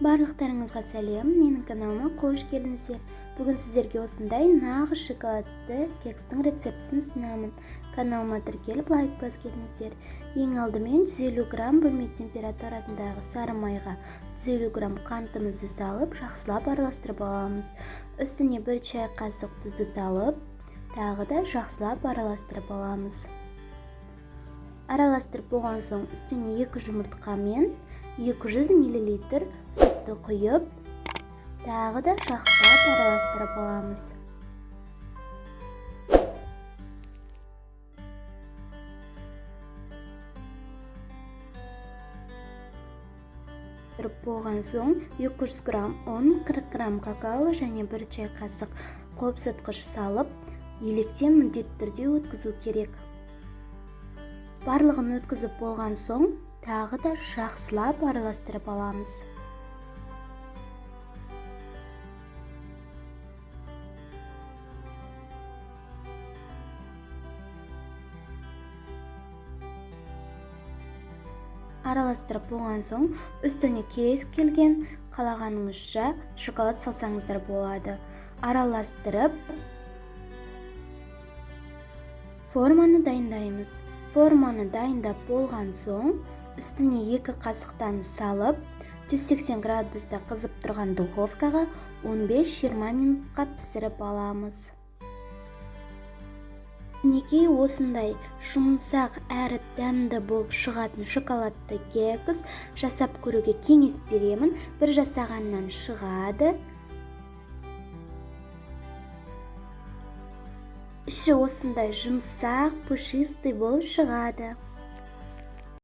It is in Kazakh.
Барлықтарыңызға сәлем, менің каналыма қош келдіңіздер. Бүгін сіздерге осындай нағыз шоколадты кекстің рецептісін ұсынамын. Каналыма тіркеліп лайк басып кетіңіздер. Ең алдымен 150 грамм бөлме температурасындағы сары майға 150 грамм қантымызды салып, жақсылап араластырып аламыз. Үстіне 1 чай қасық тұзды салып, тағы да жақсылап араластырып аламыз. Араластырып болған соң үстіне 2 жұмыртқа мен 200 мл сүтті құйып, тағы да жақсылап араластырып аламыз. Болған соң 200 грамм ұн, 40 грамм какао және 1 чай қасық қобсытқыш салып, електен міндетті түрде өткізу керек. Барлығын өткізіп болған соң, тағы да жақсылап араластырып аламыз. Араластырып болған соң, үстіне кез келген қалағаныңызша шоколад салсаңыздар болады. Араластырып, форманы дайындаймыз. Форманы дайындап болған соң, үстіне 2 қасықтан салып, 180 градуста қызып тұрған духовкаға 15-20 минутқа пісіріп аламыз. Мінекей осындай жұмсақ әрі дәмді болып шығатын шоколадты кекс жасап көруге кеңес беремін. Бір жасағаннан шығады. Іші осындай жұмсақ, пушистый болып шығады.